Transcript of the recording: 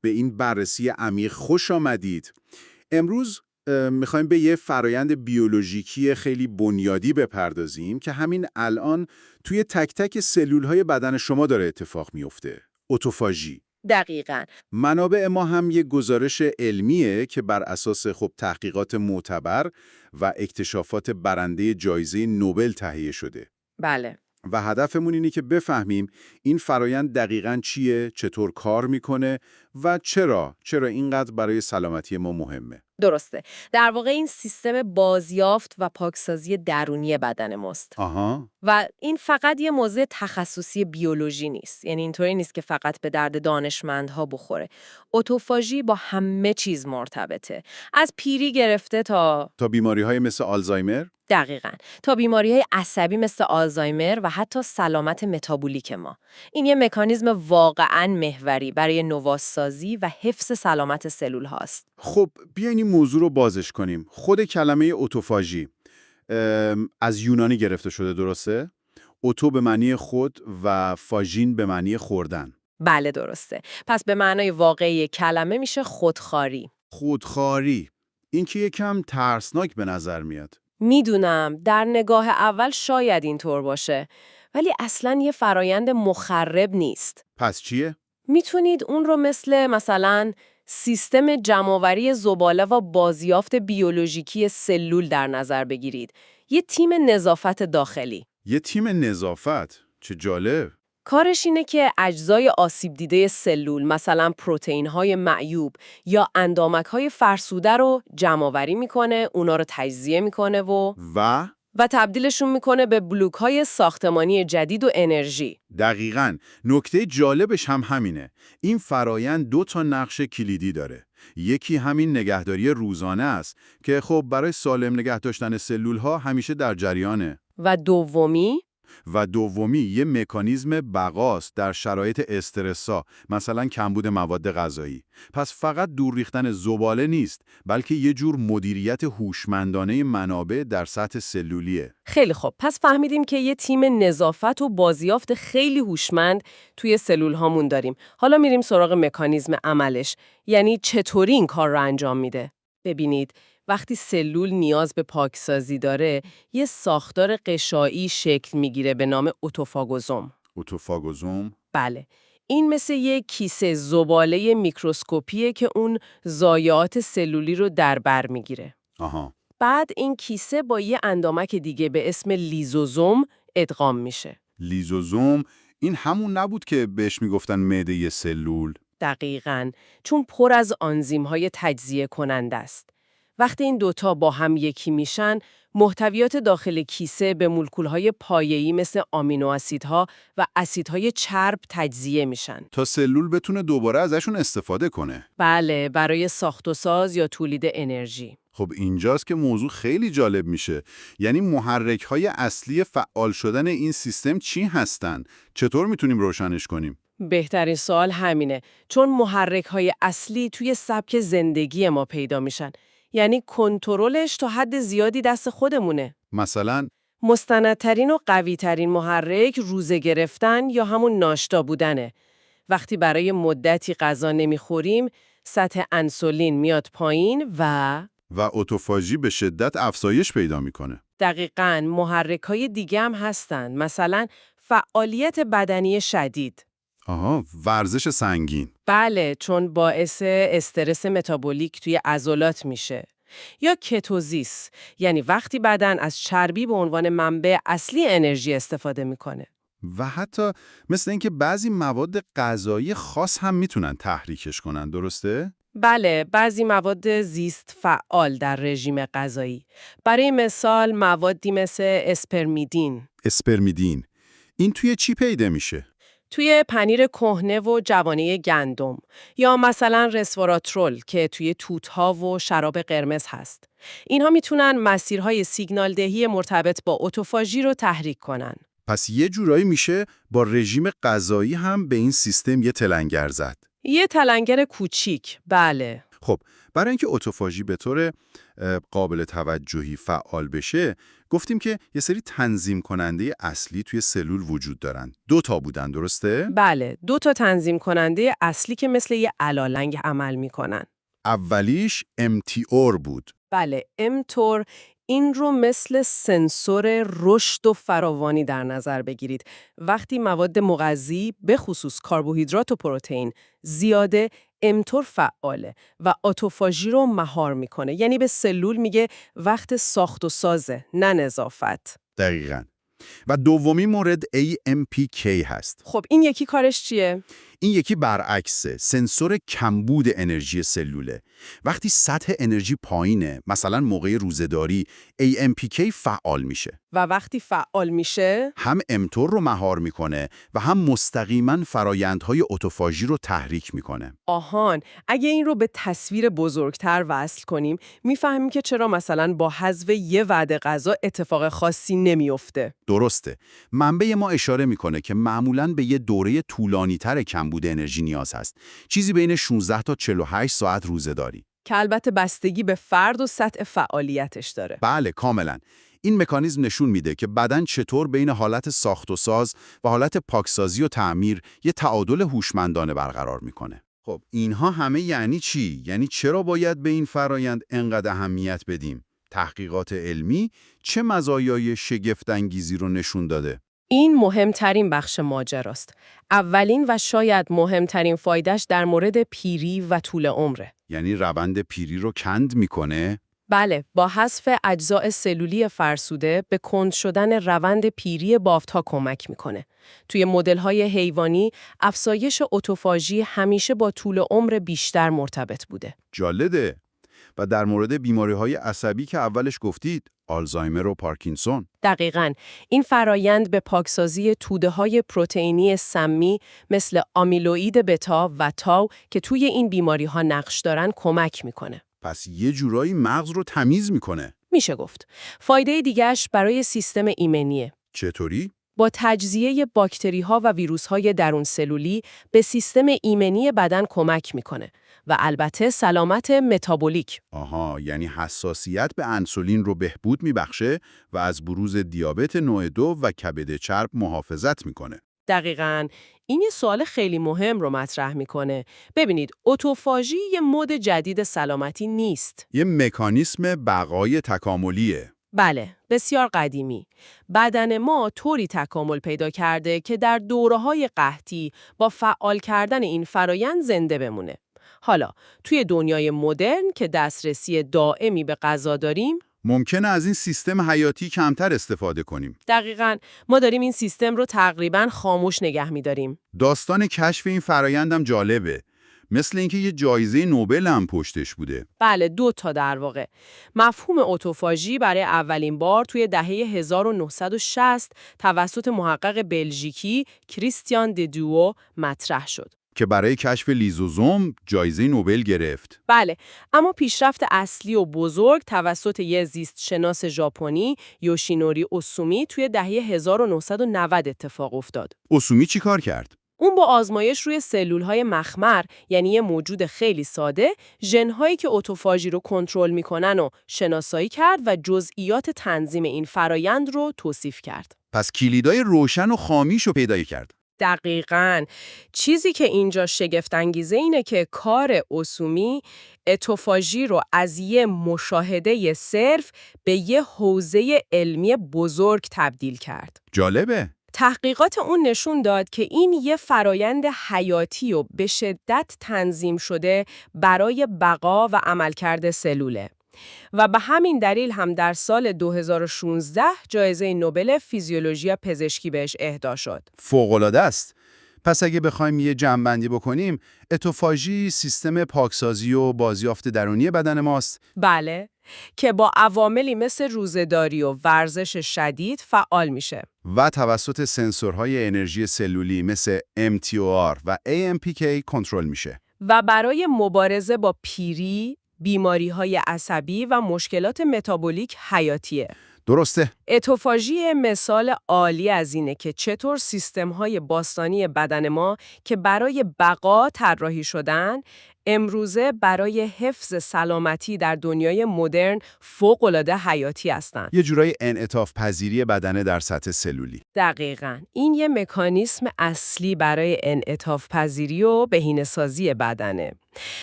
به این بررسی عمیق خوش آمدید. امروز میخوایم به یه فرایند بیولوژیکی خیلی بنیادی بپردازیم که همین الان توی تک تک سلول‌های بدن شما داره اتفاق میفته. اتوفاژی. دقیقاً. منابع ما هم یه گزارش علمیه که بر اساس تحقیقات معتبر و اکتشافات برنده جایزه نوبل تهیه شده. بله. و هدفمون اینه که بفهمیم این فرایند دقیقاً چیه، چطور کار میکنه و چرا اینقدر برای سلامتی ما مهمه. درسته. در واقع این سیستم بازیافت و پاکسازی درونی بدن ماست. آها. و این فقط یه موضوع تخصصی بیولوژی نیست. یعنی اینطوری نیست که فقط به درد دانشمندها بخوره. اتوفاژی با همه چیز مرتبطه. از پیری گرفته تا بیماری‌های مثل آلزایمر؟ دقیقاً. تا بیماری‌های عصبی مثل آلزایمر و حتی سلامت متابولیک ما. این یه مکانیزم واقعاً محوری برای نوآسازی و حفظ سلامت سلول هاست. خب بیاین این موضوع رو بازش کنیم. خود کلمه اتوفاژی از یونانی گرفته شده، درسته؟ اتو به معنی خود و فاژین به معنی خوردن. بله درسته. پس به معنای واقعی کلمه میشه خودخواری. خودخواری. این که یکم ترسناک به نظر میاد. میدونم در نگاه اول شاید اینطور باشه، ولی اصلاً یه فرایند مخرب نیست. پس چیه؟ میتونید اون رو مثلا سیستم جمع‌آوری زباله و بازیافت بیولوژیکی سلول در نظر بگیرید. یه تیم نظافت داخلی. یه تیم نظافت؟ چه جالب. کارش اینه که اجزای آسیب دیده سلول، مثلا پروتئین‌های معیوب یا اندامک‌های فرسوده رو جمع‌آوری میکنه، اونا رو تجزیه میکنه و تبدیلشون میکنه به بلوک‌های ساختمانی جدید و انرژی. دقیقاً. نکته جالبش هم همینه. این فرایند 2 تا نقش کلیدی داره. یکی همین نگهداری روزانه است که خب برای سالم نگه داشتن سلول‌ها همیشه در جریانه. و دومی یه مکانیزم بقاست در شرایط استرسا، مثلا کمبود مواد غذایی. پس فقط دور ریختن زباله نیست، بلکه یه جور مدیریت هوشمندانه منابع در سطح سلولیه. خیلی خوب. پس فهمیدیم که یه تیم نظافت و بازیافت خیلی هوشمند توی سلول هامون داریم. حالا میریم سراغ مکانیزم عملش. یعنی چطوری این کار رو انجام میده؟ ببینید، وقتی سلول نیاز به پاکسازی داره، یه ساختار غشایی شکل میگیره به نام اتوفاگوزوم. اتوفاگوزوم؟ بله. این مثل یه کیسه زباله میکروسکوپیه که اون ضایعات سلولی رو در بر میگیره. آها. بعد این کیسه با یه اندامک دیگه به اسم لیزوزوم ادغام میشه. لیزوزوم؟ این همون نبود که بهش میگفتن معده ی سلول؟ دقیقاً. چون پر از آنزیم‌های تجزیه کننده است. وقتی این دوتا با هم یکی میشن، محتویات داخل کیسه به مولکول‌های پایه‌ای مثل آمینو اسیدها و اسیدهای چرب تجزیه میشن. تا سلول بتونه دوباره ازشون استفاده کنه. بله، برای ساخت و ساز یا تولید انرژی. خب اینجاست که موضوع خیلی جالب میشه. یعنی محرک‌های اصلی فعال شدن این سیستم چی هستن؟ چطور میتونیم روشنش کنیم؟ بهترین سوال همینه، چون محرک‌های اصلی توی سبک زندگی ما پیدا میشن. یعنی کنترلش تا حد زیادی دست خودمونه. مثلا مستندترین و قویترین محرک روزه گرفتن یا همون ناشتا بودنه. وقتی برای مدتی غذا نمیخوریم، سطح انسولین میاد پایین و اتوفاژی به شدت افزایش پیدا میکنه. دقیقاً. محرک‌های دیگه هم هستن، مثلا فعالیت بدنی شدید. آها، ورزش سنگین. بله، چون باعث استرس متابولیک توی عضلات میشه. یا کتوزیس، یعنی وقتی بدن از چربی به عنوان منبع اصلی انرژی استفاده میکنه. و حتی مثل اینکه بعضی مواد غذایی خاص هم میتونن تحریکش کنن، درسته؟ بله، بعضی مواد زیست فعال در رژیم غذایی. برای مثال موادی مثل اسپرمیدین. این توی چی پیدا میشه؟ توی پنیر کهنه و جوانه گندم، یا مثلا رسوراترول که توی توت‌ها و شراب قرمز هست. اینها میتونن مسیرهای سیگنال دهی مرتبط با اتوفاژی رو تحریک کنن. پس یه جورایی میشه با رژیم غذایی هم به این سیستم یه تلنگر زد. یه تلنگر کوچیک، بله. خب برای اینکه اتوفاژی به طور قابل توجهی فعال بشه، گفتیم که یه سری تنظیم کننده اصلی توی سلول وجود دارن. 2 تا بودن، درسته؟ بله، 2 تا تنظیم کننده اصلی که مثل یه علالنگ عمل میکنن. اولیش mTOR بود. بله، mTOR این رو مثل سنسور رشد و فراوانی در نظر بگیرید. وقتی مواد مغذی به خصوص کربوهیدرات و پروتئین زیاده، mTOR فعاله و اتوفاژی رو مهار میکنه. یعنی به سلول میگه وقت ساخت و سازه، نه نظافت. دقیقاً. و دومی مورد AMPK هست. خب این یکی کارش چیه؟ این یکی برعکسه، سنسور کمبود انرژی سلوله. وقتی سطح انرژی پایینه، مثلا موقع روزه‌داری، AMPK فعال میشه. و وقتی فعال میشه، هم mTOR رو مهار میکنه و هم مستقیما فرایندهای اتوفاژی رو تحریک میکنه. آهان، اگه این رو به تصویر بزرگتر وصل کنیم، میفهمیم که چرا مثلا با حذف یه وعده غذا اتفاق خاصی نمیفته. درسته. منبع ما اشاره میکنه که معمولاً به یه دوره طولانی‌تر کمبود انرژی نیاز هست. چیزی بین 16 تا 48 ساعت روزه‌داری. که البته بستگی به فرد و سطح فعالیتش داره. بله، کاملاً. این مکانیزم نشون میده که بدن چطور بین حالت ساخت و ساز و حالت پاکسازی و تعمیر یه تعادل هوشمندانه برقرار میکنه. خب اینها همه یعنی چی؟ یعنی چرا باید به این فرایند انقدر اهمیت بدیم؟ تحقیقات علمی چه مزایای شگفت‌انگیزی رو نشون داده؟ این مهمترین بخش ماجراست. اولین و شاید مهمترین فایدهش در مورد پیری و طول عمره. یعنی روند پیری رو کند میکنه؟ بله، با حذف اجزاء سلولی فرسوده به کند شدن روند پیری بافت‌ها کمک میکنه. توی مدل‌های حیوانی، افزایش اتوفاژی همیشه با طول عمر بیشتر مرتبط بوده. جالبه. و در مورد بیماری‌های عصبی که اولش گفتید، آلزایمر و پارکینسون. دقیقاً، این فرایند به پاکسازی توده‌های پروتئینی سمی مثل آمیلوئید بتا و تاو که توی این بیماری‌ها نقش دارن کمک میکنه. پس یه جورایی مغز رو تمیز میکنه. میشه گفت. فایده دیگه‌اش برای سیستم ایمنیه. چطوری؟ با تجزیه باکتری‌ها و ویروس‌های درون سلولی به سیستم ایمنی بدن کمک میکنه و البته سلامت متابولیک. آها، یعنی حساسیت به انسولین رو بهبود میبخشه و از بروز دیابت نوع 2 و کبد چرب محافظت میکنه. دقیقاً، این یه سوال خیلی مهم رو مطرح میکنه. ببینید، اتوفاژی یه مد جدید سلامتی نیست. یه مکانیسم بقای تکاملیه. بله، بسیار قدیمی. بدن ما طوری تکامل پیدا کرده که در دوره‌های قحطی با فعال کردن این فرایند زنده بمونه. حالا، توی دنیای مدرن که دسترسی دائمی به غذا داریم، ممکنه از این سیستم حیاتی کمتر استفاده کنیم. دقیقاً ما داریم این سیستم رو تقریباً خاموش نگه می‌داریم. داستان کشف این فرایندم جالبه. مثل اینکه یه جایزه نوبل هم پشتش بوده. بله، 2 تا در واقع. مفهوم اتوفاژی برای اولین بار توی دهه 1960 توسط محقق بلژیکی کریستیان ددوو مطرح شد. که برای کشف لیزوزوم جایزه نوبل گرفت. بله، اما پیشرفت اصلی و بزرگ توسط یه زیست شناس ژاپنی یوشینوری اوسومی توی دهه 1990 اتفاق افتاد. اوسومی چی کار کرد؟ اون با آزمایش روی سلول‌های مخمر، یعنی یه موجود خیلی ساده، ژن‌هایی که اتوفاژی رو کنترل می‌کنن و شناسایی کرد و جزئیات تنظیم این فرایند رو توصیف کرد. پس کلیدای روشن و خامیشو پیدا کرد. دقیقاً. چیزی که اینجا شگفت‌انگیزه اینه که کار اوسومی اتوفاژی رو از یه مشاهده صرف به یه حوزه علمی بزرگ تبدیل کرد. جالبه. تحقیقات اون نشون داد که این یه فرایند حیاتی و به شدت تنظیم شده برای بقا و عملکرد سلوله. و به همین دلیل هم در سال 2016 جایزه نوبل فیزیولوژی پزشکی بهش اهدا شد. فوق‌العاده است. پس اگه بخوایم یه جمع‌بندی بکنیم، اتوفاژی سیستم پاکسازی و بازیافت درونی بدن ماست. بله، که با عواملی مثل روزه‌داری و ورزش شدید فعال میشه. و توسط سنسورهای انرژی سلولی مثل mTOR و AMPK کنترل میشه. و برای مبارزه با پیری، بیماری‌های عصبی و مشکلات متابولیک حیاتیه. درسته. اتوفاژی مثال عالی از اینه که چطور سیستم‌های باستانی بدن ما که برای بقا طراحی شدن، امروزه برای حفظ سلامتی در دنیای مدرن فوق‌العاده حیاتی هستند. یه جورای انعطاف پذیری بدنه در سطح سلولی. دقیقاً. این یه مکانیسم اصلی برای انعطاف پذیری و بهینه‌سازی بدنه.